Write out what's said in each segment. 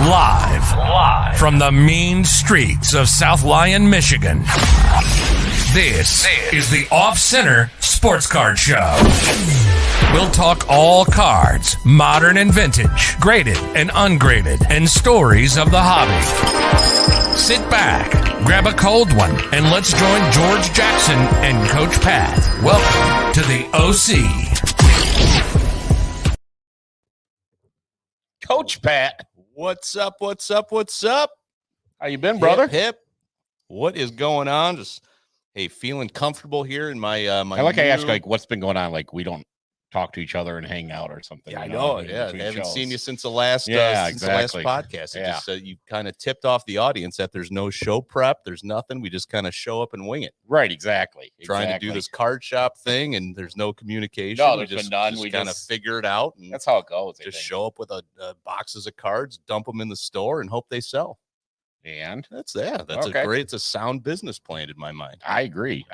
Live from the mean streets of South Lyon, Michigan. This is the Off Center Sports Card Show. We'll talk all cards, modern and vintage, graded and ungraded, and stories of the hobby. Sit back, grab a cold one, and let's join George Jackson and Coach Pat. Welcome to the OC. Coach Pat. What's up? What's up? What's up? How you been, brother? Hip, hip. What is going on? Just feeling comfortable here in my I ask what's been going on. Like we don't talk to each other and hang out or something. Yeah, I know. Yeah, I haven't seen you since the last exactly. podcast. Yeah. Just, you kind of tipped off the audience that there's no show prep. There's nothing. We just kind of show up and wing it. Right. Exactly. Trying to do this card shop thing, and there's no communication. No, there's been none. We kind of figure it out. And that's how it goes. Just show up with boxes of cards, dump them in the store, and hope they sell. And that's it's a sound business plan in my mind. I agree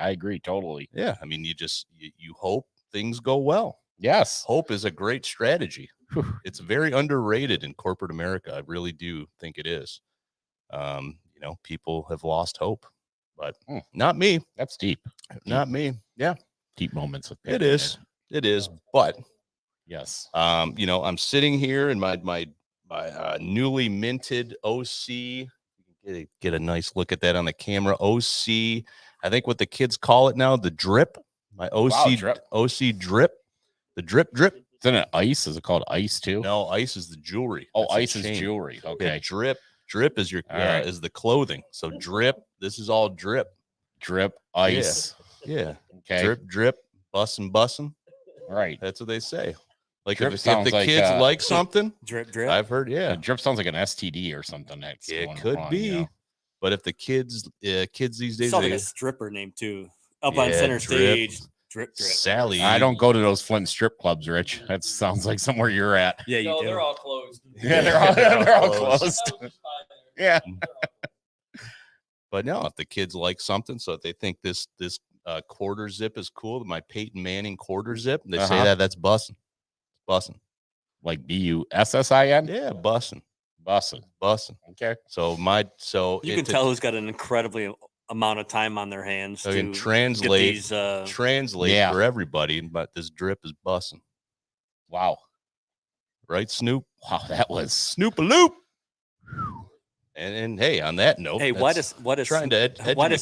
totally. Yeah. I mean, you hope things go well. Yes. Hope is a great strategy. It's very underrated in corporate America. I really do think it is. People have lost hope, but not me. That's deep. Not me. Yeah. Deep moments with it is. It is. But yes. I'm sitting here in my newly minted OC. Get a nice look at that on the camera. OC. I think what the kids call it now, the drip. My OC drip. OC drip. The drip. Isn't it ice? Is it called ice too? No, ice is the jewelry. Oh, ice is jewelry. Okay. Yeah, drip is your is the clothing. So drip. This is all drip. Drip ice. Yeah. Okay. Drip. Bussin'. Right. That's what they say. Like drip if the kids like something, drip. I've heard. Yeah. Drip sounds like an STD or something. It could be. But if the kids these days, sounds like a stripper name too. Up on center stage. Drip. Sally. I don't go to those Flint strip clubs, Rich. That sounds like somewhere you're at. Yeah, you do. They're all closed. Yeah, they're all closed. Yeah. But no, if the kids like something, so if they think this quarter zip is cool, my Peyton Manning quarter zip, they say that's bussin'. Like BUSSIN? Yeah, bussin'. Okay. So you can tell who's got an incredibly amount of time on their hands to translate for everybody, but this drip is bussin'. Wow. Right, Snoop? Wow, that was Snoop-a-loop. And hey, on that note, why does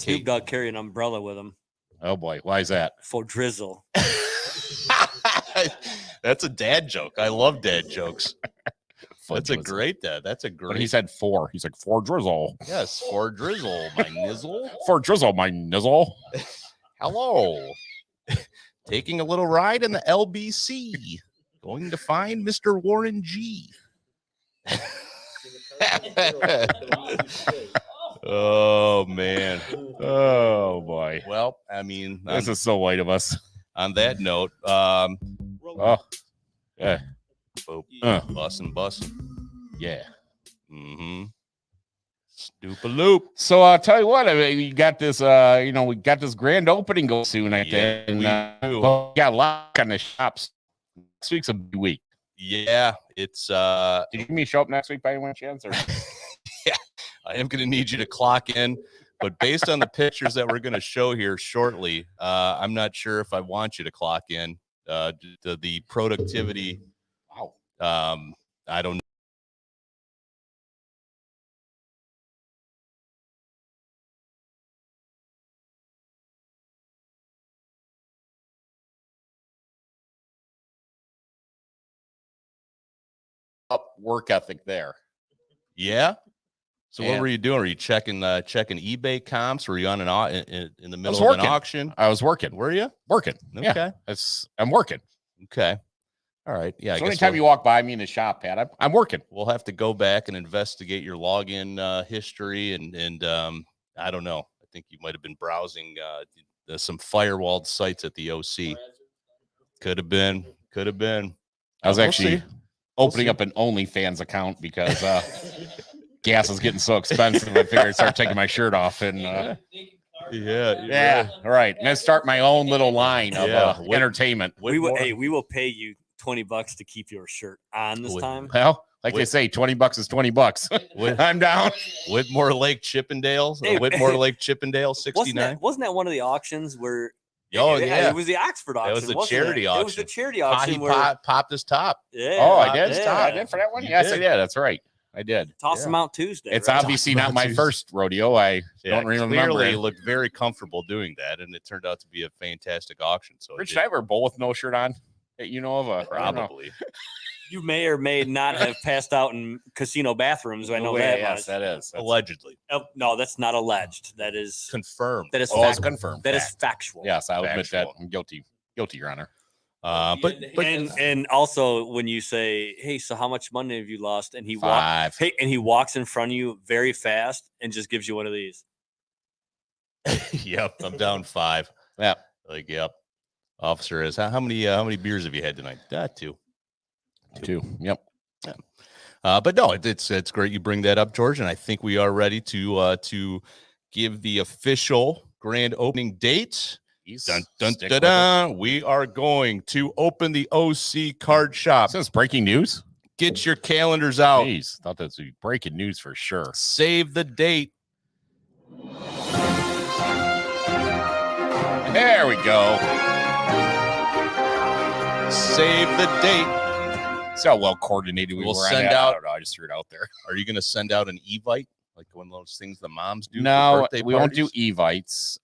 Snoop Dogg carry an umbrella with him? Oh boy, why is that? For drizzle. That's a dad joke. I love dad jokes. That's a great dad. That's a great. But he said four. He's like, for drizzle. Yes, for drizzle, my nizzle. For drizzle, my nizzle. Hello. Taking a little ride in the LBC. Going to find Mr. Warren G. Oh, man. Oh, boy. Well, I mean. This is so white of us. On that note. Yeah. Bussin'. Yeah. Mm-hmm. Snoop-a-loop. So I'll tell you what, I mean, we got this, we got this grand opening go soon, I think. We do. We got a lot on the shops. Next week's a big week. Yeah, it's Did you give me a show up next week by any chance? Or? Yeah, I am going to need you to clock in. But based on the pictures that we're going to show here shortly, I'm not sure if I want you to clock in. The productivity. Wow. I don't know. Up work ethic there. Yeah. So what were you doing? Were you checking eBay comps? Were you on in the middle of an auction? I was working. Were you working? Okay. Yeah, I'm working. Okay. All right. Yeah. So anytime you walk by me in the shop, Pat, I'm working. We'll have to go back and investigate your login history and I don't know. I think you might have been browsing some firewalled sites at the OC. Could have been. I was actually opening up an OnlyFans account because gas is getting so expensive. I figured I'd start taking my shirt off and yeah. All right. I'm gonna start my own little line of entertainment. We will pay you $20 to keep your shirt on this time. Well, Like they say, $20 is $20. I'm down. Whitmore Lake Chippendale. Hey, Whitmore Lake Chippendale 69. Wasn't that one of the auctions where? Oh, yeah. It was the Oxford auction. That was the wasn't charity it? auction. It was the charity He auction where popped his top. yeah. Oh, I did. Yeah. I did for that one. You Yes, did. I did. That's right. I did. Toss them out Tuesday. It's right? obviously not my first rodeo. I don't remember. Clearly looked very comfortable doing that, and it turned out to be a fantastic auction. So Rich, did I ever bowl with no shirt on? That you know of? I don't know. probably. You may or may not have passed out in casino bathrooms. I know Oh, that. yes, much. that is. That's Allegedly. No, that's not alleged. That is Confirmed. that is Oh, it's fact- confirmed. That is Fact. factual. Yes, I'll admit that. Factual. I'm guilty. Guilty, Your Honor. And also when you say, "Hey, so how much money have you lost?" and he Five. he walks in front of you very fast and just gives you one of these. Yep, I'm down 5. Yeah. Like, yep. Officer is how many beers have you had tonight? Two. Two. Yep. But no, it's great you bring that up, George, and I think we are ready to give the official grand opening date. Dun, dun, Stick dun, with dun. We are going to open the OC card shop. This is breaking news. Get your calendars out. Jeez, thought that would be breaking news for sure. Save the date. There we go. Save the date. See how well coordinated we We'll were. send on that? I out- don't know, I just threw it out there. Are you going to send out an Evite, like one of those things the moms do? for No, birthday we won't do parties? evites.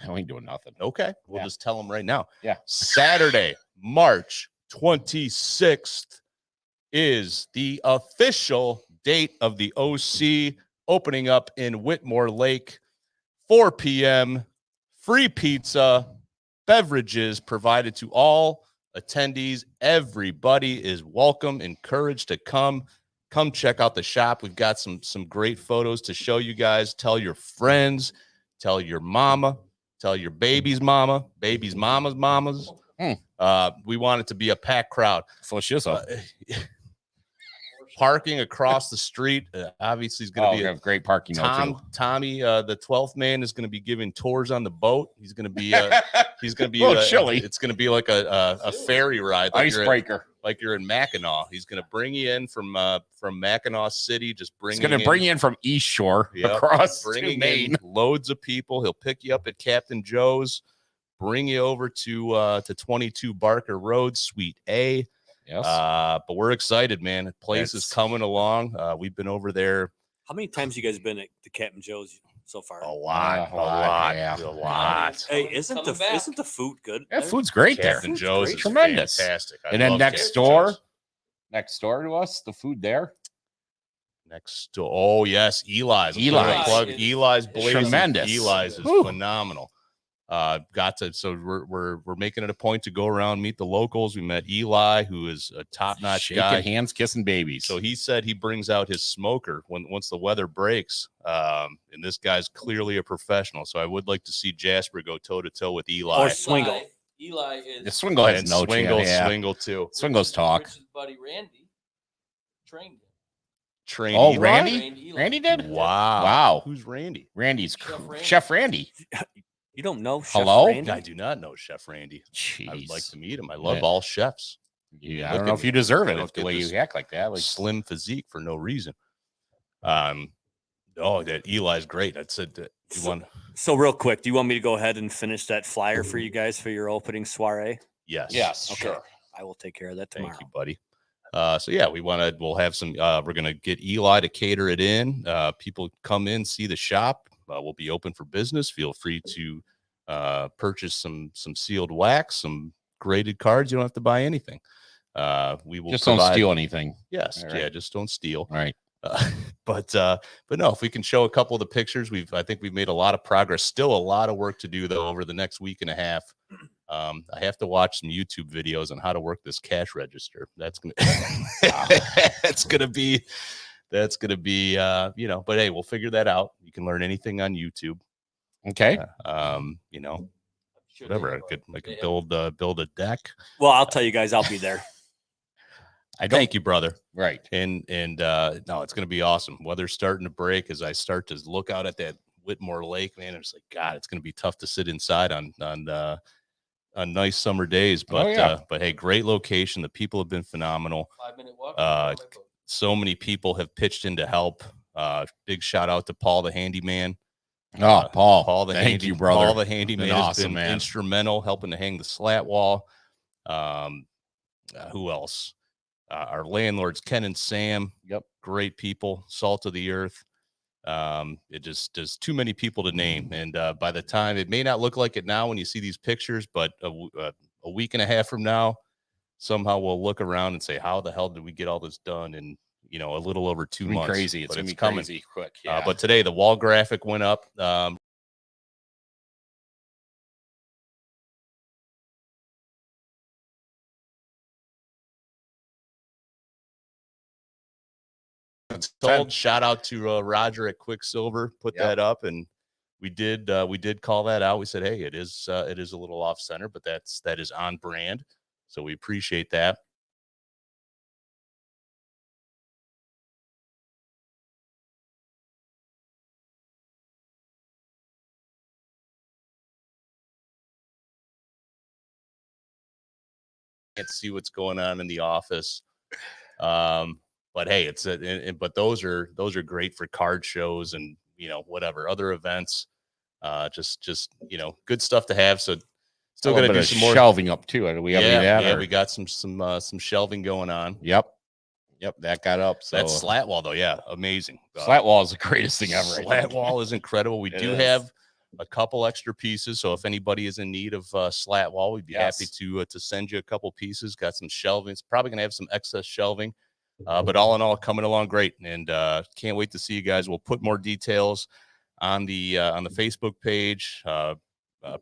We ain't doing nothing. Okay, we'll Yeah. just tell them right now. Yeah. Saturday, March 26th is the official date of the OC opening up in Whitmore Lake. 4 p.m. Free pizza, beverages provided to all attendees. Everybody is welcome, encouraged to come check out the shop. We've got some great photos to show you guys. Tell your friends, tell your mama, tell your baby's mama's mamas. We want it to be a packed crowd. So she's up. Parking across the street obviously is going to We be have great parking. Tommy, the 12th man, is going to be giving tours on the boat. He's going to be chilly. It's going to be like a ferry ride, Icebreaker. like you're in Mackinac. He's going to bring you in from Mackinac City. Just He's going to bring you in from East Shore Yep, across to bringing Maine. in loads of people. He'll pick you up at Captain Joe's, bring you over to 22 Barker Road, Suite A. Yes. But we're excited, man. The place is coming along. We've been over there How many times you guys been at the Captain Joe's so far? a lot. Yeah. A lot. Hey, isn't the food good? That there? food's great there. Captain Joe's is Tremendous. fantastic. I And then love next Captain door, Joe's. next door to us, the food there. Next door. Oh, yes. Eli's. Eli's. Plug is Eli's Blazing. tremendous. Eli's is Whew. phenomenal. So we're making it a point to go around, meet the locals. We met Eli, who is a top-notch Shaking guy. hands, kissing babies. So he said he brings out his smoker once the weather breaks. And this guy's clearly a professional. So I would like to see Jasper go toe-to-toe with Eli. Or Swingle. Eli is the Swingle has And no Swingle, chance. Yeah. Swingle too. Swingle's talk. Rich's buddy Randy trained him. Train Oh, Eli? Randy? Trained Eli. Randy did? Wow. Wow. Who's Randy? Randy's Randy. Chef Randy. You don't know Chef Hello? Randy? I do not know Chef Randy. Jeez. I would like to meet him. I love Yeah. all chefs. Yeah, I Look don't know at if you deserve it look if the at way this you act like that. Like, slim physique for no reason. That Eli's great. I said that you want. So real quick, do you want me to go ahead and finish that flyer for you guys for your opening soiree? Yes. Okay. I will take care of that tomorrow. Thank you, buddy. So yeah, we'll have some, we're going to get Eli to cater it in. People come in, see the shop. We'll be open for business. Feel free to purchase some sealed wax, some graded cards. You don't have to buy anything. We will just don't provide- steal anything. Yes. All right. Yeah. Just don't steal. All right. But no, if we can show a couple of the pictures, I think we've made a lot of progress. Still a lot of work to do though over the next week and a half. I have to watch some YouTube videos on how to work this cash register. That's gonna be but hey, we'll figure that out. You can learn anything on YouTube. Okay. Whatever. I could build a deck. Well, I'll tell you guys, I'll be there. Thank you, brother. Right. And no, it's gonna be awesome. Weather's starting to break as I start to look out at that Whitmore Lake, man. It's like, God, it's gonna be tough to sit inside on on nice summer days. But but hey, great location. The people have been phenomenal. 5-minute walk. So many people have pitched in to help. Big shout out to Paul the handyman. Paul, the thank you, brother. Paul the handyman Been has awesome, been man. instrumental helping to hang the slat wall. Who else? Our landlords, Ken and Sam. Yep, great people, salt of the earth. It just there's too many people to name, and by the time, it may not look like it now when you see these pictures, but a week and a half from now, somehow we'll look around and say, how the hell did we get all this done in a little over 2 months? Crazy. It's gonna be coming crazy quick. Yeah. But today the wall graphic went up. Shout out to Roger at Quicksilver, put that up, and we did call that out. We said, hey, it is a little off center, but that is on brand, so we appreciate that. Can't see what's going on in the office. But hey, but those are great for card shows and whatever other events. Just good stuff to have. So still gonna do some more shelving up too. Do we have any of that? Yeah, we got some shelving going on. Yep, that got up. So that slat wall though, yeah, amazing. Slat wall is the greatest thing ever. Slat wall is incredible. We do have a couple extra pieces, so if anybody is in need of slat wall, we'd be happy to send you a couple pieces. Got some shelving. It's probably gonna have some excess shelving. But all in all, coming along great, and can't wait to see you guys. We'll put more details on the Facebook page.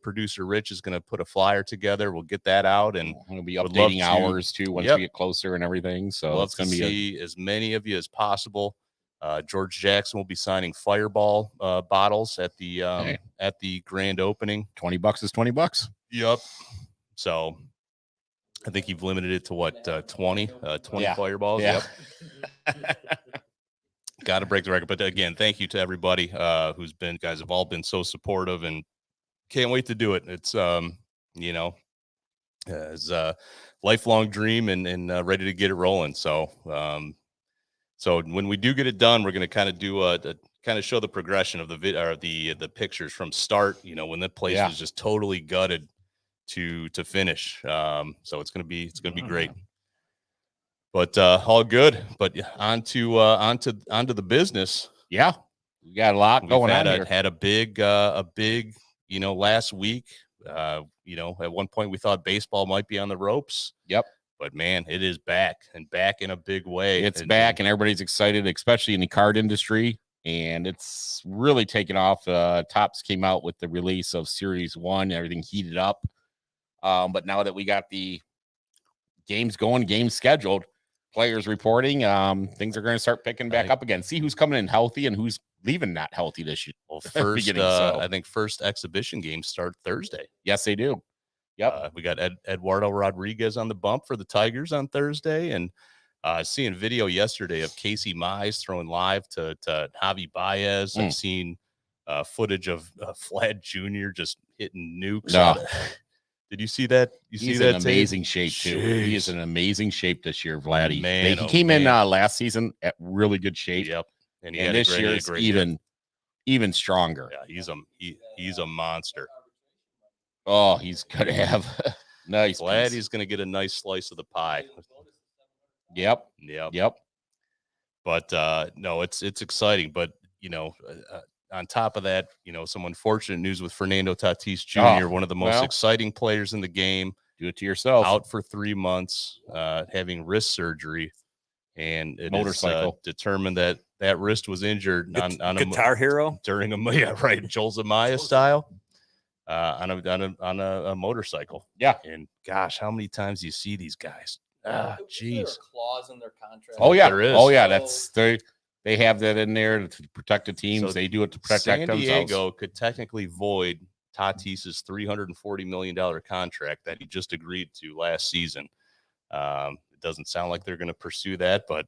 Producer Rich is going to put a flyer together. We'll get that out, and we'll be updating hours too once we get closer and everything. So it's going to be as many of you as possible. George Jackson will be signing Fireball bottles at the grand opening. $20 is $20. Yep. So I think you've limited it to what, 20 Fireballs. Yeah. Yep. Got to break the record. But again, thank you to everybody guys have all been so supportive, and can't wait to do it. It's, it's a lifelong dream and ready to get it rolling. So, so when we do get it done, we're going to kind of do kind of show the progression of the pictures from start, when the place was just totally gutted to finish. So it's gonna be great. But all good. But onto the business. Yeah, we got a lot going on here. Had a big last week. At one point we thought baseball might be on the ropes. Yep. But man, it is back in a big way. It's back, and everybody's excited, especially in the card industry. And it's really taken off. Topps came out with the release of Series 1. Everything heated up. But now that we got the games going, games scheduled, players reporting, things are going to start picking back up again. See who's coming in healthy and who's leaving not healthy this year. Well, I think first exhibition games start Thursday. Yes, they do. Yep. We got Eduardo Rodriguez on the bump for the Tigers on Thursday, and seeing video yesterday of Casey Mize throwing live to Javi Baez. I've seen footage of Vlad Jr. just hitting nukes. Did you see that? He's in amazing shape too. Jeez. He is in amazing shape this year, Vladdy. Man, he came in last season at really good shape. Yep. And this year is even stronger. Yeah, he's a monster. Oh, he's gonna have nice. Glad he's gonna get a nice slice of the pie. Yep. But no, it's exciting. But on top of that, some unfortunate news with Fernando Tatis Jr., one of the most exciting players in the game. Do it to yourself. Out for 3 months, having wrist surgery, and it motorcycle is determined that wrist was injured on a Guitar Hero during Joel Zamaya style, on a motorcycle. Yeah, and gosh, how many times do you see these guys? Jeez, clause in their contract. Oh yeah, there is. Oh yeah, that's they have that in there to protect the teams. So they do it to protect themselves. San Diego could technically void Tatis's $340 million contract that he just agreed to last season. It doesn't sound like they're going to pursue that, but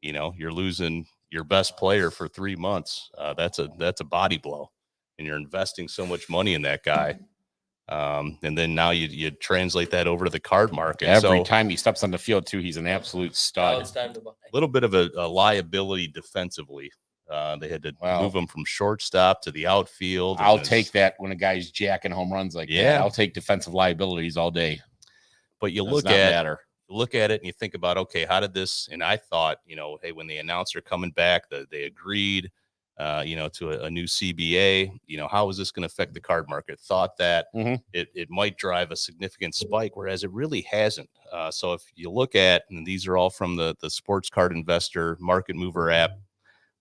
you're losing your best player for 3 months. That's a body blow, and you're investing so much money in that guy. And then now you translate that over to the card market. Every time he steps on the field, too, he's an absolute Now stud. it's time to buy. A little bit of a liability defensively. They had to move him from shortstop to the outfield. I'll take that when a guy's jacking home runs like that. I'll take defensive liabilities all day. But you look at it and you think about, okay, how did this? And I thought, hey, when they announced they're coming back, they agreed, to a new CBA. How is this going to affect the card market? Thought that it might drive a significant spike, whereas it really hasn't. So if you look at, and these are all from the Sports Card Investor Market Mover app.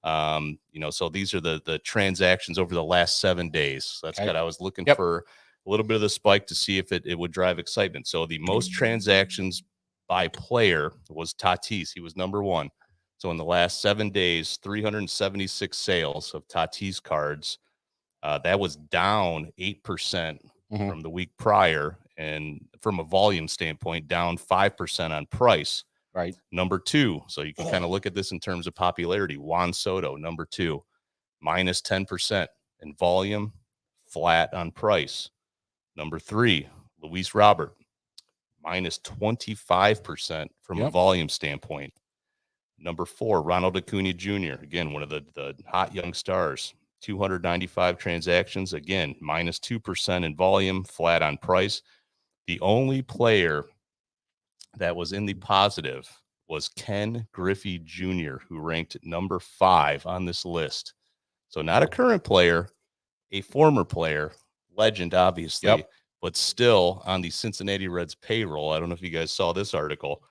So these are the transactions over the last 7 days. So that's what I was looking for, a little bit of the spike to see if it would drive excitement. So the most transactions by player was Tatis. He was number one. So in the last 7 days, 376 sales of Tatis cards. That was down 8% from the week prior, and from a volume standpoint, down 5% on price. Right. Number two, so you can kind of look at this in terms of popularity. Juan Soto, number two, minus 10% in volume, flat on price. Number three, Luis Robert, minus 25% from a volume standpoint. Number four, Ronald Cooney Jr., again, one of the hot young stars, 295 transactions, again, minus 2% in volume, flat on price. The only player that was in the positive was Ken Griffey Jr., who ranked number 5 on this list. So not a current player, a former player, legend, obviously, but still on the Cincinnati Reds payroll. I don't know if you guys saw this article.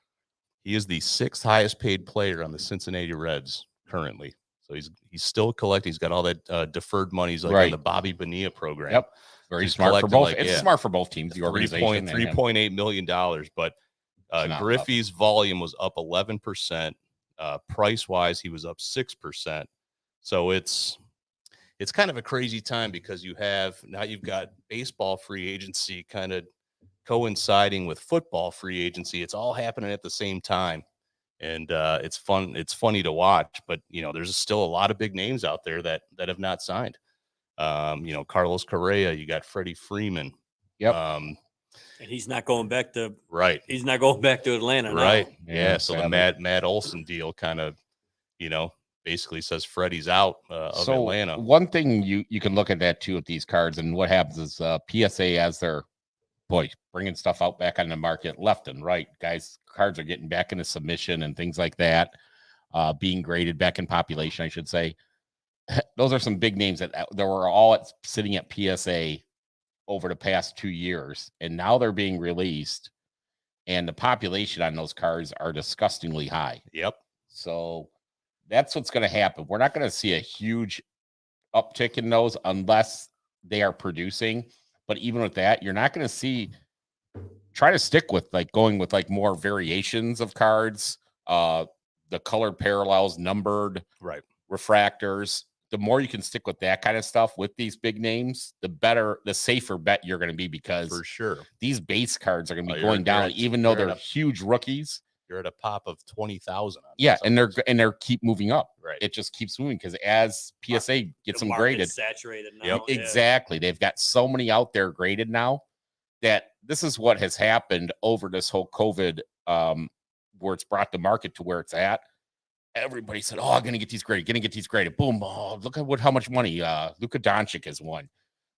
He is the 6th highest paid player on the Cincinnati Reds currently. So he's still collecting. He's got all that deferred money. He's like in the Bobby Bonilla program. Yep. Very smart for both. It's smart for both teams, the organization. $3.8 million. But Griffey's volume was up 11%. Price-wise, he was up 6%. So it's kind of a crazy time because you've got baseball free agency kind of coinciding with football free agency. It's all happening at the same time. And it's fun. It's funny to watch, but there's still a lot of big names out there that have not signed. Carlos Correa, you got Freddie Freeman. Yep. And he's not going back to He's not going back to Atlanta. Right. Now. Yeah. So the Matt Olson deal kind of, basically says Freddie's out of Atlanta. One thing you can look at that too with these cards, and what happens is PSA as their bringing stuff out back on the market left and right. Guys, cards are getting back into submission and things like that, being graded back in population, I should say. Those are some big names that were all sitting at PSA over the past 2 years, and now they're being released, and the population on those cards are disgustingly high. Yep. So that's what's going to happen. We're not going to see a huge uptick in those unless they are producing. But even with that, you're not going to see. Try to stick with going with more variations of cards, the colored parallels, numbered, refractors. The more you can stick with that kind of stuff with these big names, the better, the safer bet you're going to be, because for sure these base cards are going to be going down, even though they're huge rookies. You're at a pop of 20,000. Yeah, and they're keep moving up. Right, it just keeps moving because as PSA gets them graded, saturated now. Yep, exactly. They've got so many out there graded now that this is what has happened over this whole COVID, where it's brought the market to where it's at. Everybody said, "Oh, I'm gonna get these graded. Boom! Oh, look at how much money Luka Doncic has won.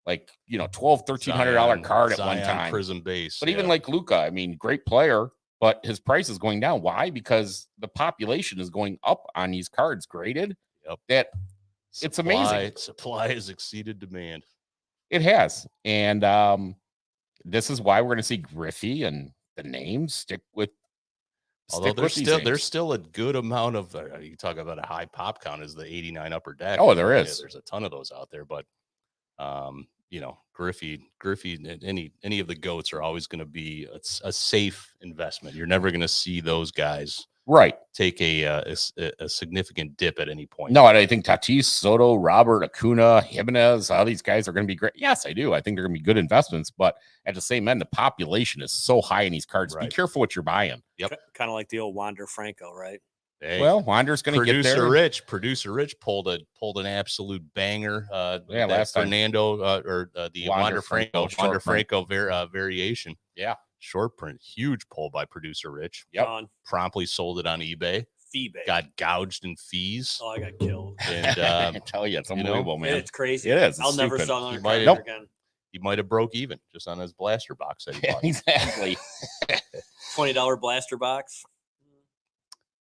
$1,200-$1,300 card at one time. Prism base, but even Luka, I mean, great player. But his price is going down. Why? Because the population is going up on these cards graded. Yep. It's amazing. Supply has exceeded demand. It has. And this is why we're going to see Griffey and the names stick with. Although there's still a good amount of, you talk about a high pop count is the 89 upper deck. Oh, there is. There's a ton of those out there. But, Griffey, any of the GOATs are always going to be a safe investment. You're never going to see those guys take a significant dip at any point. No, and I think Tatis, Soto, Robert, Acuna, Jimenez, all these guys are going to be great. Yes, I do. I think they're going to be good investments, but at the same end, the population is so high in these cards. Be careful what you're buying. Yep. Kind of like the old Wander Franco, right? Hey, Well, Wander's going to get there. Producer Rich pulled an absolute banger. Yeah, last time. Fernando the Wander Franco print. variation. Yeah, short print, huge pull by Producer Rich. Yep. Gone. Promptly sold it on eBay. Feebay. Got gouged in fees. Oh, I got killed. And I tell you, it's unbelievable, man. It's crazy. It is. It's I'll never stupid. sell another might- car Nope. again. he might have broke even just on his blaster box that he Yeah, bought. exactly. $20 blaster box.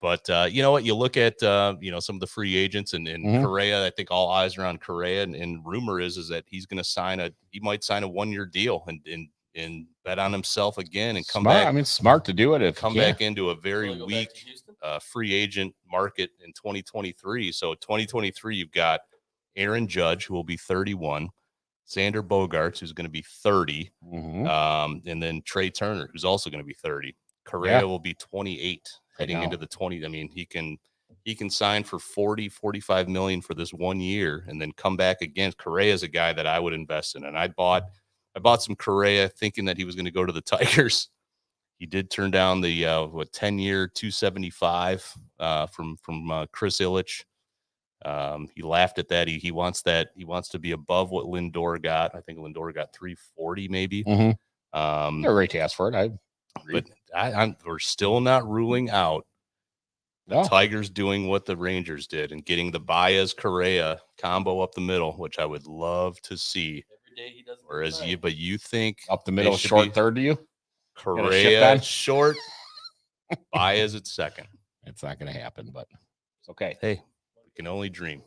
But you know what? You look at some of the free agents and Mhm. Correa. I think all eyes are on Correa, and rumor is that he's going to he might sign a 1-year deal and bet on himself again and come Smart. back. I mean, smart to do it. If Come you can. back into a very Wanna go back weak to Houston? free agent market in 2023. So 2023, you've got Aaron Judge, who will be 31, Xander Bogaerts, who's going to be 30, Mhm. and then Trey Turner, who's also going to be 30. Correa Yeah. will be 28 heading know. into the 20. I mean, he can sign for 40-45 million for this 1 year and then come back again. Correa is a guy that I would invest in, and I bought some Correa thinking that he was going to go to the Tigers. He did turn down the 10-year 275 from Chris Ilitch. He laughed at that. He wants that. He wants to be above what Lindor got. I think Lindor got 340 maybe. Mhm. Um, They're right to ask for it. I agree. but we're still not ruling out No. Tigers doing what the Rangers did and getting the Baez Correa combo up the middle, which I would love to see. Every day he doesn't. Whereas you think Up the middle, should short be- third to you. Gonna shift Correa that? short, Baez at second. It's not going to happen, but it's okay. Hey, we can only dream.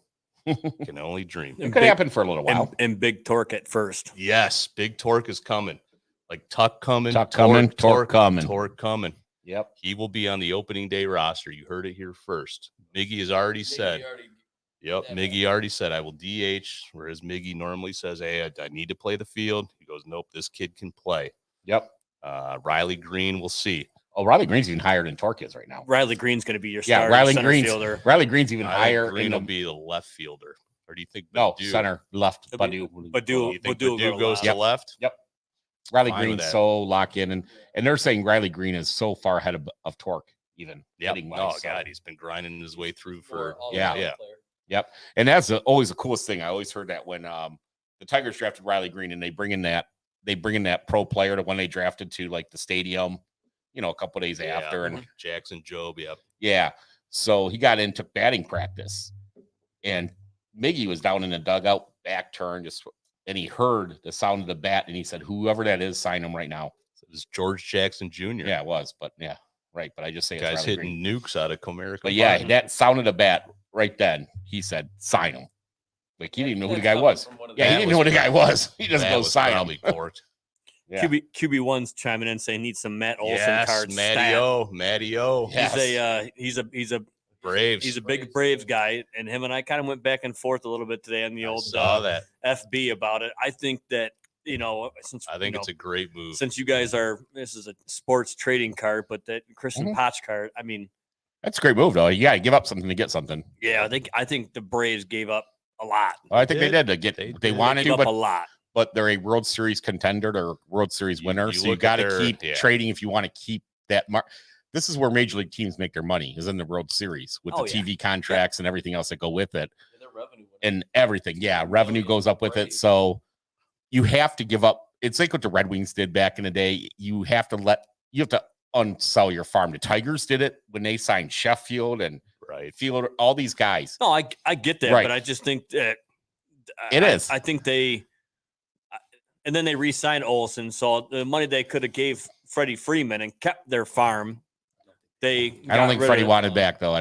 Can only dream. It could happen for a little while. And big torque at first. Yes, big torque is coming. Like Tuck coming, Tuck coming, Torque coming. Torque coming. Yep. He will be on the opening day roster. You heard it here first. Miggy has already said. Yep, Yeah, Miggy already said I will DH, whereas Miggy normally says, "Hey, I need to play the field." He goes, "Nope, this kid can play." Yep. Riley Green, we'll see. Oh, Riley Green's even higher than Torque is right now. Riley Green's going to be your Yeah, starter Riley center Green's fielder. Riley Green's even Riley higher. Green in will the, be the left fielder, or do you think? no, Badu- center, left. Badu- Badu. Badu- You think Badu will Badu go goes left. to Yep. left? Yep. Riley Fine with Green's that. so locked in, and they're saying Riley Green is so far ahead of Torque, even. Yep. hitting-wise, Oh so- God, he's been grinding his way through for Yeah. yeah. And that's always the coolest thing. I always heard that when the Tigers drafted Riley Green, and they bring in that pro player to when they drafted to like the stadium, a couple days Yeah. after, and Jackson Jobe. Yep. yeah, so he got in, took batting practice, and Miggy was down in the dugout, back turn, and he heard the sound of the bat, and he said, "Whoever that is, sign him right now." So it was George Jackson Jr. Yeah, it was, but yeah, right. But I just say it's Guys Riley hitting Green. nukes out of Comerica. But yeah, Park. that sound of the bat right then, he said, "Sign him." Like he didn't know who the guy was. Yeah, he That didn't know who the guy was. He just that goes was sign him. probably corked. Yeah. QB1's chiming in saying needs some Matt Olson Yes, cards. Matty O. Matty O. Yeah. He's a Braves. he's a big Braves guy, and him and I kind of went back and forth a little bit today on the I old saw that. FB about it. I think that since I think it's a great move. since you guys this is a sports trading card, but that Christian Mhm. Potch card. I mean, That's a great move, though. You got to give up something to get something. yeah, I think the Braves gave up a lot. Well, I think they did. did to get. They They did. wanted Gave to, up a but lot. they're a World Series contender or World Series You- winner. you So you look got at to their- keep yeah. trading if you want to keep that mark. This is where major league teams make their money, is in the World Series with Oh, the yeah. TV contracts and everything else that go with it, Their revenue went up. and everything. Yeah, revenue goes up with it. Right. So you have to give up. It's like what the Red Wings did back in the day. You have to unsell your farm. The Tigers did it when they signed Sheffield and Right. Fielder, all these guys. No, I get that, Right. but I just think that It is. I think and then they re-signed Olson, so the money they could have gave Freddie Freeman and kept their farm. I don't think Freddie wanted back, though. I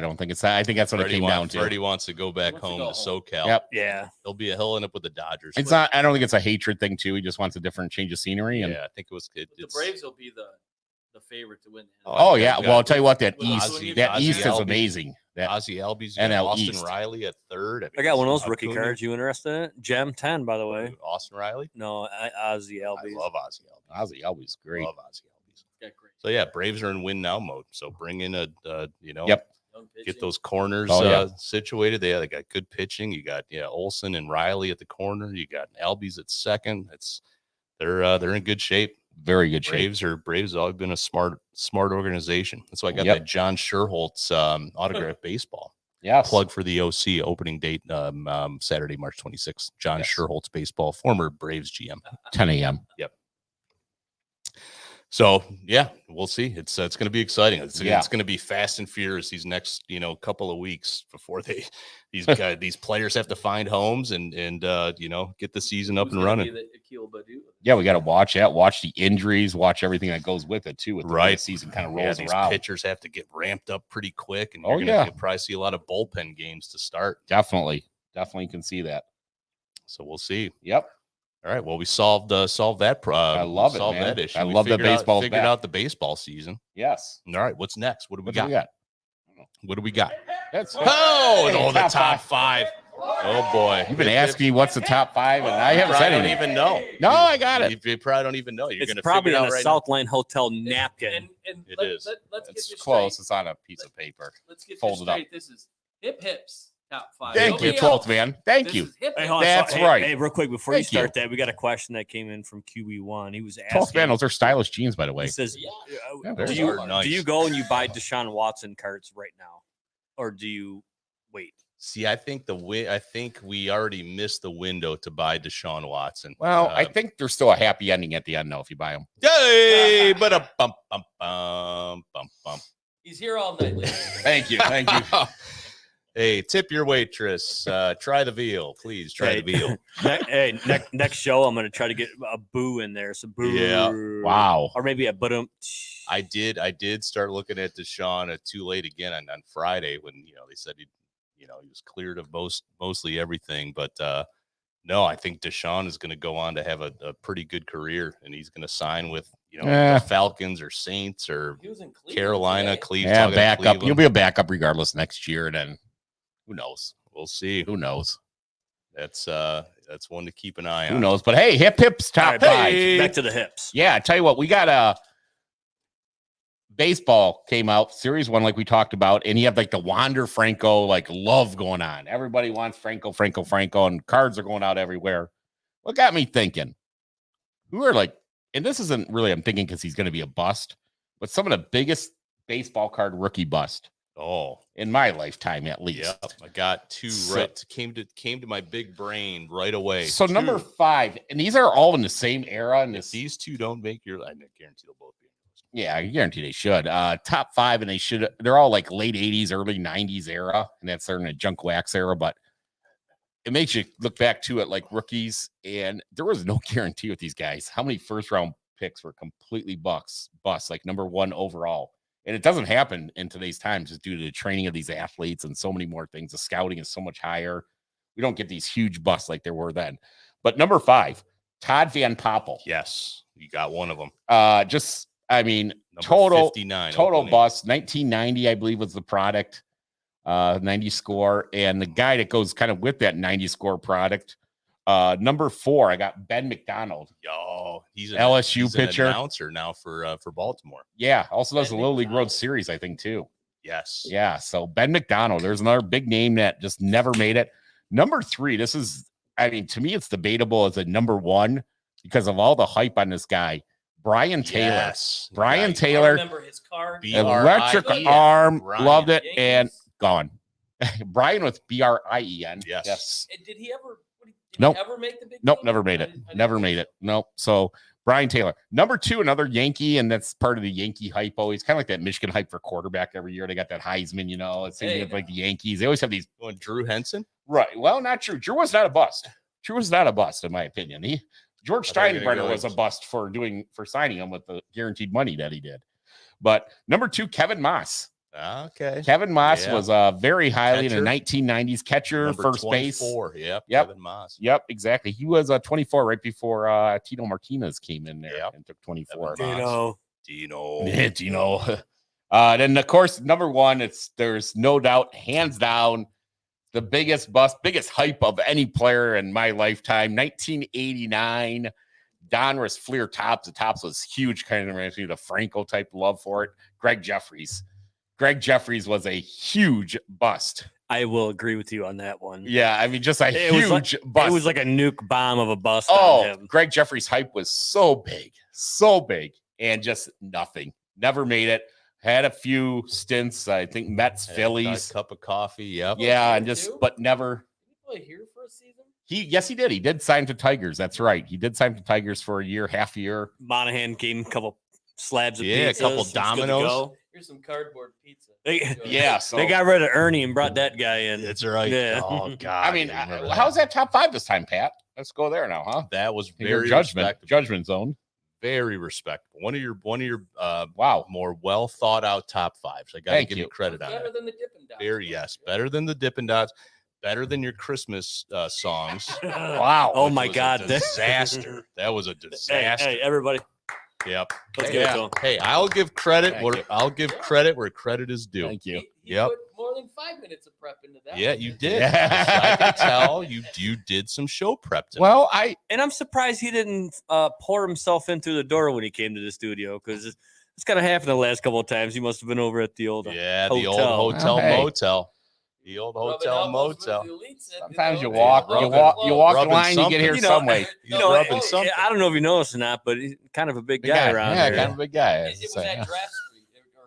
think that's what it came down to. Freddie wants to go back Wants to home go to home. SoCal. Yep. Yeah, He'll end up with the Dodgers. It's not. I don't think it's a hatred thing too. He just wants a different change of scenery. And Yeah, I think it was. The It's Braves will be the favorite to win. oh yeah, God. well I'll tell you what, that With East, Ozzy- that Ozzy East is Albies. amazing. That Ozzy Albies, NL Austin East. Riley at third. I got one of those Todd rookie Cooney. cards. You interested in it? Gem 10, by the way. Austin Riley. No, Ozzy I Albies. love Ozzy Albies. Ozzy always great. Love Ozzy Albies. Got great So yeah, Braves are in win now mode. So bring in Yep. young pitching. get those corners Oh, yeah. situated. They got good pitching. You got Olson and Riley at the corner. You got Albies at second. They're in good shape. Very good shape. Braves have always been a smart organization. That's why I got Yep. that John Sherholtz autograph baseball. Yes. Plug for the OC opening date, Saturday, March 26th. John Sherholtz baseball, former Braves GM. 10 a.m. Yep. So yeah, we'll see. It's going to be exciting. It's going to be fast and furious these next couple of weeks before these players have to find homes and get the season up and running. Yeah, we got to watch the injuries, watch everything that goes with it too. With the way the season kind of rolls these around. Pitchers have to get ramped up pretty quick, and you're going to probably see a lot of bullpen games to start. Definitely can see that. So we'll see. Yep. All right. Well, we solved that problem. I love it, man. That issue. I love that baseball. Figured out the baseball season. Yes. All right. What's next? What do we got? What do we got? That's the top five. Oh boy. You've been asking me what's the top five, and I haven't said anything. I don't even know. No, I got it. You probably don't even know. You're it's gonna probably figure on a right Southline Hotel napkin. It is. Let's get It's this close. straight. It's on a piece of paper. Let's get Folded this up. straight. This is Hips top 5. Thank you, 12th man. Thank This you. is Hip Hey, Hips. hold on, That's hey, right. Hey, real quick before Thank you you. start that, we got a question that came in from QB1. He was 12th asking. man. Those are stylish jeans, by the way. He says, Yeah, do those you are nice. do you go and you buy Deshaun Watson cards right now, or do you wait? See, I think we already missed the window to buy Deshaun Watson. Well, I think there's still a happy ending at the end, though, if you buy them. Yay! But a bump. He's here all night. ladies. Thank you. Thank you. Hey, tip your waitress. Try the veal, please. Try the veal. Next show, I'm gonna try to get a boo in there. So boo. Yeah. Wow. Or maybe a but I did start looking at Deshaun too late again on Friday when they said he was cleared of mostly everything, but no, I think Deshaun is going to go on to have a pretty good career, and he's going to sign with the Falcons or Saints or He was in Cleveland Carolina, today. Cleveland. Yeah, backup. You'll be a backup regardless next year. Then who knows? We'll see. Who knows? That's one to keep an eye on. Who knows? But hey, hips top five. Back to the hips. Yeah, I tell you what, we got baseball came out, Series 1, like we talked about, and you have like the Wander Franco, like love going on. Everybody wants Franco, and cards are going out everywhere. What got me thinking? Who are like, and this isn't really, I'm thinking because he's going to be a bust, but some of the biggest baseball card rookie bust. Oh, in my lifetime, at least. Yep, I got two right. Came to my big brain right away. So two. Number 5, and these are all in the same era. And if these two don't make your, I guarantee they'll both be. Yeah, I guarantee they should. Top 5, and they're all like late 80s, early 90s era, and that's in a junk wax era, but it makes you look back to it like rookies, and there was no guarantee with these guys. How many first round picks were completely bust, like number 1 overall? And it doesn't happen in today's times just due to the training of these athletes and so many more things. The scouting is so much higher. We don't get these huge busts like there were then. But number 5, Todd Van Popple. Yes, you got one of them. Number total 59, total bust. 1990, I believe, was the product. 90 score. And the guy that goes kind of with that 90 score product. Number 4, I got Ben McDonald. Yo, he's an LSU pitcher. An announcer now for Baltimore. Yeah, also does the Little League World Series, I think, too. Yes. Yeah, so Ben McDonald, there's another big name that just never made it. Number 3, this is, to me, it's debatable as a number 1 because of all the hype on this guy. Brian Taylor. Yes. Brian Taylor. I remember his card. Electric arm. Brian. Loved it. Yankees. And gone. Brian with Brien. Yes. And did he ever? Nope. He ever make the big? Nope. league? Never made it. I didn't Never think made so. it. Nope. So Brian Taylor. Number 2, another Yankee, and that's part of the Yankee hype always. Kind of like that Michigan hype for quarterback every year. They got that Heisman, It's like the Yankees. They always have these. Drew Henson? Right. Well, not true. Drew was not a bust. Drew was not a bust, in my opinion. George Steinbrenner was a bust for signing him with the guaranteed money that he did. But number 2, Kevin Moss. Okay. Kevin Moss was very highly Catcher. in the 1990s catcher, Number first 24. base. Yep. Kevin Moss. Yep, exactly. He was 24 right before Tito Martinez came in there and took 24. Dino. Then of course number 1, there's no doubt, hands down, the biggest bust, biggest hype of any player in my lifetime. 1989, Donris Flear tops. The tops was huge, kind of reminds me of the Franco type love for it. Greg Jeffries. Greg Jeffries was a huge bust. I will agree with you on that one. Yeah, just huge bust. It was like a nuke bomb of a bust on him. Greg Jeffries' hype was so big, so big, and just nothing. Never made it. Had a few stints. I think Mets, Had Phillies. a cup of coffee. Yep. Yeah, Here and just too? but never. Did he play here for a season? Yes, he did. He did sign to Tigers. That's right. He did sign to Tigers for a year, half a year. Monahan gave him a couple slabs of Yeah, a pizza. couple Dominoes. Here's some cardboard pizza. They, Yeah, so they got rid of Ernie and brought that guy in. That's right. Yeah. Oh God. I mean, remember how's that top 5 this time, Pat? Let's go there now, huh? That was Your very judgment respectable. zone. Very respectable. One of your Wow. more well thought out top 5s. I got to Thank give you. you credit on Better that. than the Dippin' Dots. Very yes, better than the Dippin' Dots, better than your Christmas songs. Wow. Oh which my was a God. disaster. That was a Hey, disaster. hey, everybody. Yep. Let's Hey, give it yeah. to him. Hey, I'll give credit Thank where you. I'll give credit where credit is due. Thank you. He Yep. put more than 5 minutes of prep into that. Yeah, one. you did. Yeah. I can tell you did some show prep tonight. Well, And I'm surprised he didn't pour himself in through the door when he came to the studio because it's kind of happened the last couple of times. He must have been over at the old yeah, the hotel. old hotel Oh, hey. motel. The old Rubbing hotel elbows with motel. the elites, sometimes you know, walk, rubbing you walk the rubbing line, you something. get here You know, some way. He's know, rubbing I something. don't know if you know this or not, but he's kind of a big Big guy around yeah, here. kind of a big guy. It was at Draft Street or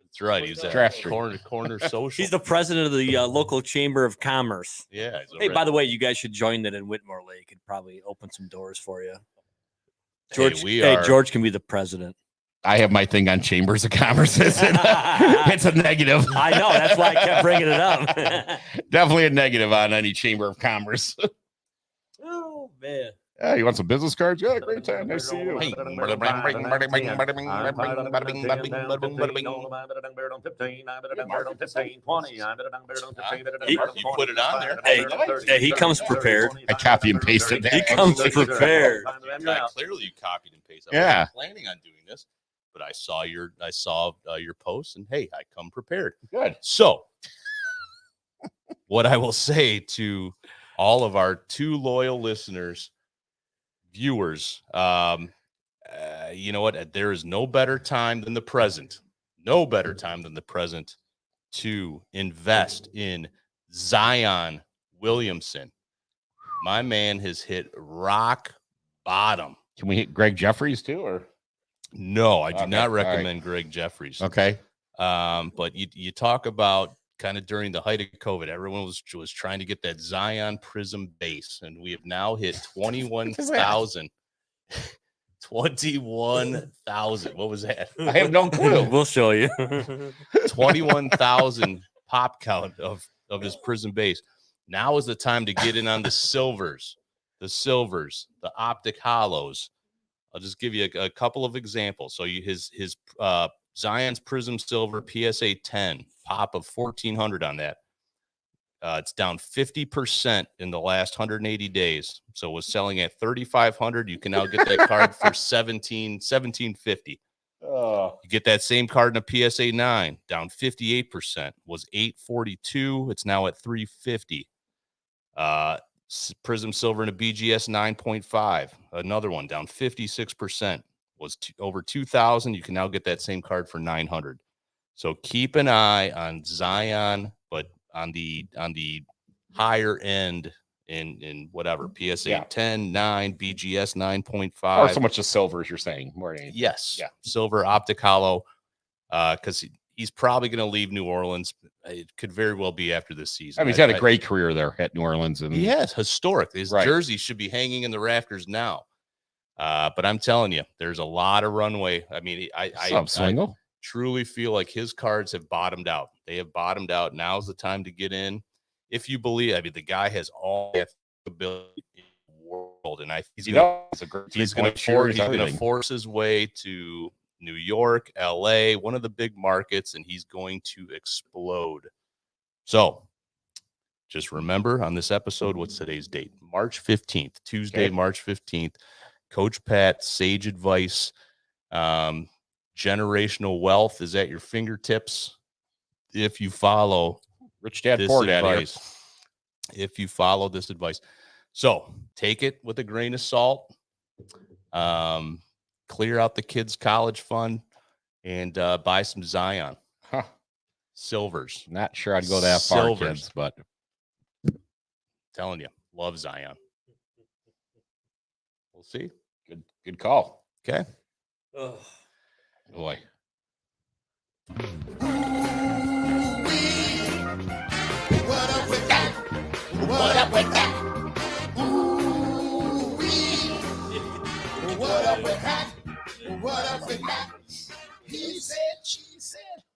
That's right. He's at Draft Street. corner social. He's the president of the local chamber of commerce. yeah. He's Hey, by the way, you guys should join that in Whitmore Lake. It'd probably open some doors for you. George, George can be the president. I have my thing on chambers of commerce. It's a negative. I know. That's why I kept bringing it up. Definitely a negative on any chamber of commerce. Oh, man. Yeah, you want some business cards? Yeah, great time. Nice to see you. Hey. You put it on there. Hey, he comes prepared. I copy and pasted that. He comes prepared. Clearly, you copied and pasted. Yeah. I wasn't planning on doing this, but I saw your post, and hey, I come prepared. Good. So, what I will say to all of our 2 loyal listeners, viewers, you know what? There is no better time than the present. No better time than the present to invest in Zion Williamson. My man has hit rock bottom. Can we hit Greg Jeffries too? Or No, I do Okay, not all right. recommend Greg Jeffries. okay. But you talk about kind of during the height of COVID, everyone was trying to get that Zion Prism base, and we have now hit 21,000. 21,000. What was that? I have no clue. We'll show you. 21,000 pop count of his Prism base. Now is the time to get in on the silvers, the optic hollows. I'll just give you a couple of examples. So his Zion's Prism Silver PSA 10 pop of 1,400 on that. It's down 50% in the last 180 days. So it was selling at 3,500. You can now get that card for 1750. Oh, You get that same card in a PSA 9, down 58%. Was 842. It's now at 350. Prism Silver in a BGS 9.5. Another one down 56%. Was over 2,000. You can now get that same card for 900. So keep an eye on Zion, but on the higher end in whatever PSA Yeah. 10, 9, BGS 9.5. or so much the silver as you're saying. More than anything. Yes. Yeah. Silver optic hollow. Because he's probably going to leave New Orleans. It could very well be after this season. I mean, he's had a great career there at New Orleans, and Yes, historic. His Right. jersey should be hanging in the rafters now. But I'm telling you, there's a lot of runway. I mean, I Swingle. truly feel like his cards have bottomed out. They have bottomed out. Now's the time to get in. If you believe, I mean, the guy has all the ability in the world, and he's going to force his way to New York, LA, one of the big markets, and he's going to explode. So just remember on this episode, what's today's date? March 15th, Tuesday, Okay. March 15th. Coach Pat, sage advice. Generational wealth is at your fingertips if you follow Rich Dad, this Poor Dad here. advice. If you follow this advice. So take it with a grain of salt. Clear out the kids' college fund and buy some Zion. Huh. Silvers. Not sure I'd go that far, Silvers. kids, but Telling you, love Zion. We'll see. good call. Okay. Ugh. Boy.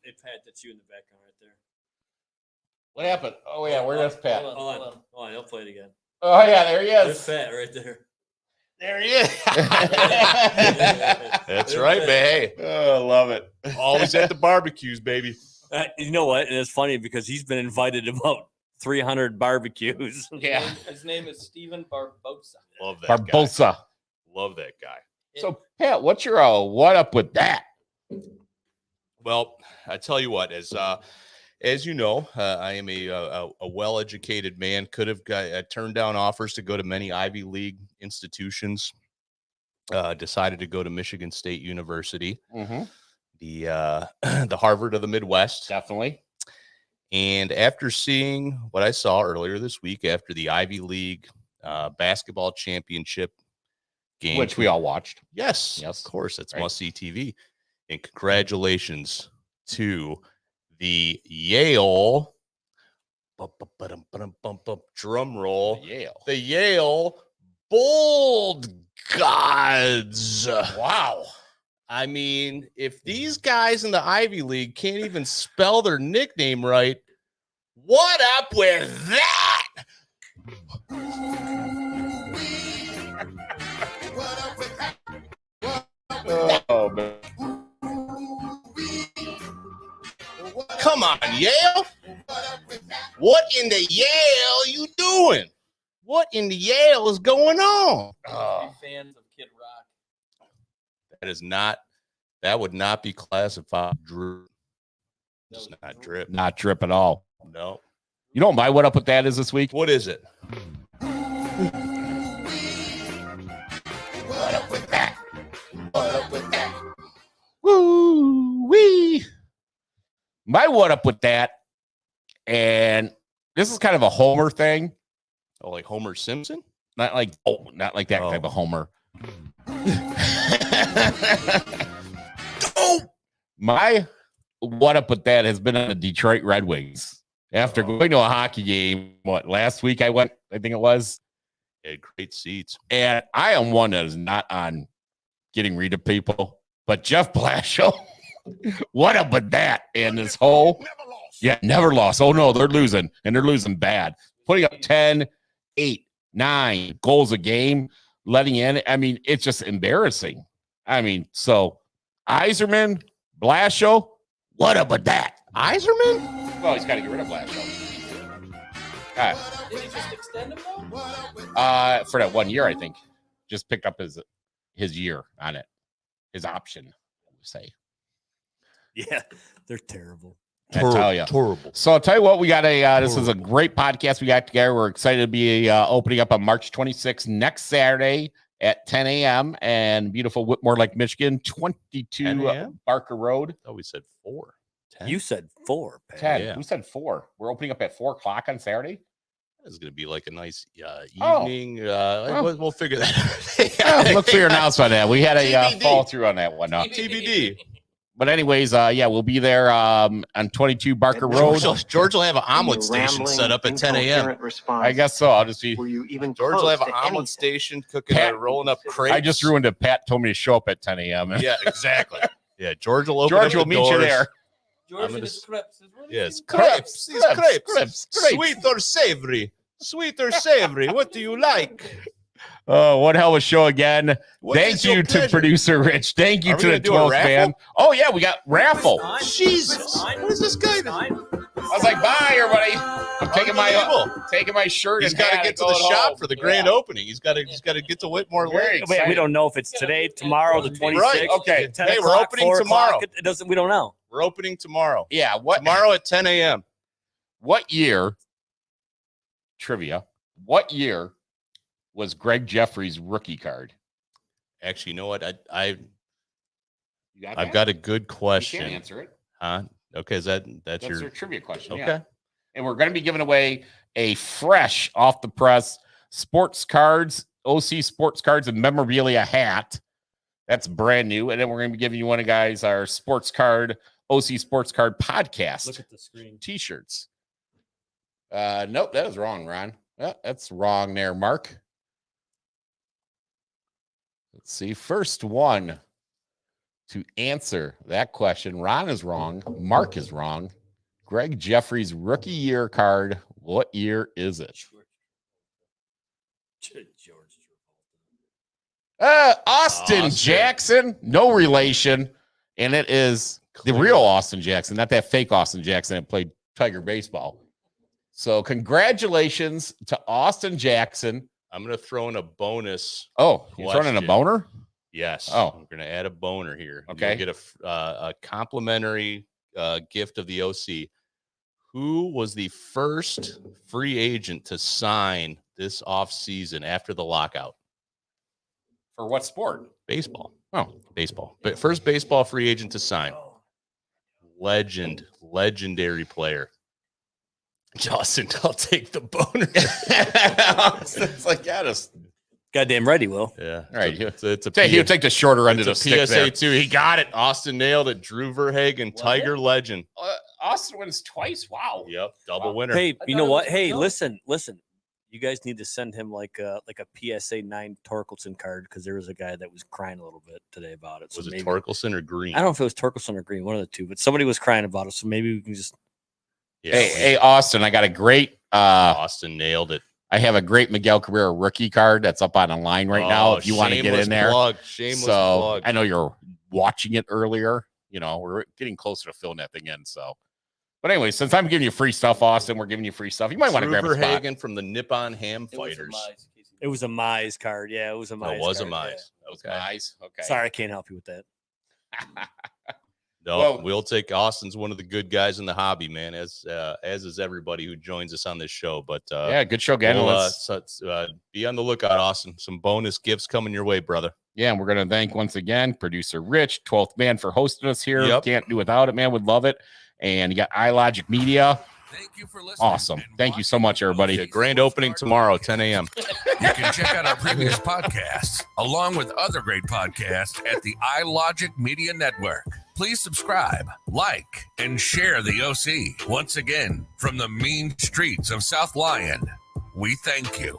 Hey, Pat, that's you in the background right there. What happened? Oh, yeah. Where's Pat? Hold on. He'll play it again. Oh, yeah. There he There's is. Pat right there. There he is. That's right, man. Hey, Oh, I love it. always at the barbecues, baby. You know what? And it's funny because he's been invited to about 300 barbecues. Yeah. His name is Steven Barbosa. Love that guy. Barbosa. Love that guy. So, Pat, what's your what up with that? Well, I tell you what, as you know, I am a well-educated man. Could have turned down offers to go to many Ivy League institutions. Decided to go to Michigan State University, Mm-hmm. the Harvard of the Midwest. Definitely. And after seeing what I saw earlier this week, after the Ivy League basketball championship game, Which we all watched. yes, Yes. of course, it's Right. must-see TV. And congratulations to the Yale drum roll, Yale. the Yale Bold Gods. Wow. I mean, if these guys in the Ivy League can't even spell their nickname right, what up with that? Oh, man. Come on, Yale. What in the Yale you doing? What in the Yale is going on? Oh. Big fans of Kid Rock. That would not be classified drip. It's not drip. Not drip at all. No. You know my what up with that is this week? What is it? Woo wee. My what up with that, and this is kind of a Homer thing. Oh, like Homer Simpson? Not like not like that Oh. type of Homer. My what up with that has been on the Detroit Red Wings. After going to a hockey game, last week I think it was, Had great seats. and I am one that is not on getting rid of people, but Jeff Blashill, what up with that? And this whole, never lost. Oh no, they're losing, and they're losing bad. Putting up 10, 8, 9 goals a game, letting in. I mean, it's just embarrassing. I mean, so Yzerman, Blashill, what up with that? Yzerman? Well, he's got to get rid of Blashill. Did he just extend him though? For that 1 year, I think. Just picked up his year on it. His option, I would say. Yeah, they're terrible. I tell you. Terrible. So I'll tell you what, we got this is a great podcast we got together. We're excited to be opening up on March 26th next Saturday at 10 a.m. and beautiful Whitmore Lake, Michigan, 22 10 a.m.? Barker Road. Oh, we said 4. 10. You said 4, Pat. 10. Yeah. Who said 4? We're opening up at 4 o'clock on Saturday. This is going to be like a nice Oh. evening. Well. We'll figure that out. Yeah, look for your announcement on that. We had a TBD. fall through on that one. TBD. But anyways, we'll be there on 22 Barker Road. George will have an omelet station set up at 10 a.m. I guess so. I'll just be. Were you even George will close have an to omelet anything? station cooking, Pat- rolling up crepes. I just ruined it. Pat told me to show up at 10 a.m. Yeah, exactly. Yeah, George will open George up will the meet you doors. there. George I'm and gonna his crepes. Yes, Crepes, crepes. These crepes, crepes. crepes, crepes. Sweet or savory? Sweet or savory? What do you like? Oh, one hell of a show again. What Thank is your you to pleasure? producer Rich. Thank you Are we to the gonna do a 12th raffle? man. Oh, yeah, we got raffle. Jesus. What is this guy? I was like, bye, everybody. I'm taking my shirt. He's and got to hat get and to the going shop home. for the grand opening. He's got to get to Whitmore Very Lake. excited. We don't know if it's today, tomorrow, the 26th. Right. Okay. 10 Hey, we're o'clock, opening 4 o'clock. tomorrow. It doesn't. We don't know. We're opening tomorrow. Yeah. Tomorrow at 10 a.m. What year? Trivia. What year was Greg Jeffries' rookie card? Actually, you know what? You got I've that? got a good You question. can't answer it. Huh? Okay, that's That's your your trivia question. okay. Yeah. And we're going to be giving away a fresh off the press sports cards, OC sports cards and memorabilia hat That's brand new. And then we're going to be giving you one of guys our sports card, OC Sports Card Podcast. Look at the screen. T-shirts. Nope, that was wrong, Ron. That's wrong there, Mark. Let's see. First one to answer that question. Ron is wrong. Mark is wrong. Greg Jeffries rookie year card. What year is it? Austin Jackson. No relation. And it is the real Austin Jackson, not that fake Austin Jackson that played Tiger baseball. So congratulations to Austin Jackson. I'm going to throw in a bonus. Oh, you're throwing in a boner? Yes. Oh, I'm going to add a boner here. Okay. You'll get a complimentary gift of the OC. Who was the first free agent to sign this offseason after the lockout? For what sport? Baseball. Oh, Baseball. But first baseball free agent to sign. Legendary player. Justin, I'll take the boner. It's like, yeah, just Goddamn right he will. yeah. all right. It's a He'll take the shorter end of the it's a stick PSA there. too. He got it. Austin nailed it. Drew Verhagen, Tiger legend. Austin wins twice. Wow. Yep, double winner. Hey, I you thought know it what? was Hey, Brazil. listen. You guys need to send him like a PSA 9 Torkelson card because there was a guy that was crying a little bit today about it. So Was it maybe, Torkelson or Green? I don't know if it was Torkelson or Green, one of the two, but somebody was crying about it. So maybe we can just. Yeah, Hey, Austin, I got a great Austin nailed it. I have a great Miguel Cabrera rookie card that's up on the line right now if you want to get shameless in there. Shameless So plug. I know you're watching it earlier. You know, we're getting closer to filling that thing in. So, but anyway, since I'm giving you free stuff, Austin, we're giving you free stuff. You might want to Drew grab a spot. Verhagen from the Nippon Ham It was a Fighters. mice, Casey. It was a Mize card. Yeah, it was a Mize. That was a card, mice. yeah. That was nice. Okay. Sorry, I can't help you with that. No, Well- we'll take Austin's one of the good guys in the hobby, man. As is everybody who joins us on this show. But Yeah, good show again. we'll, be on the lookout, Austin. Some bonus gifts coming your way, brother. Yeah, and we're going to thank once again producer Rich, 12th man, for hosting us here. Yep. Can't do without it, man. Would love it. And you got iLogic Media. Thank you for listening. Awesome. Thank you so much, everybody. The grand opening tomorrow, 10 a.m. You can check out our previous podcasts, along with other great podcasts at the iLogic Media Network. Please subscribe, like, and share the OC. Once again, from the mean streets of South Lyon, we thank you.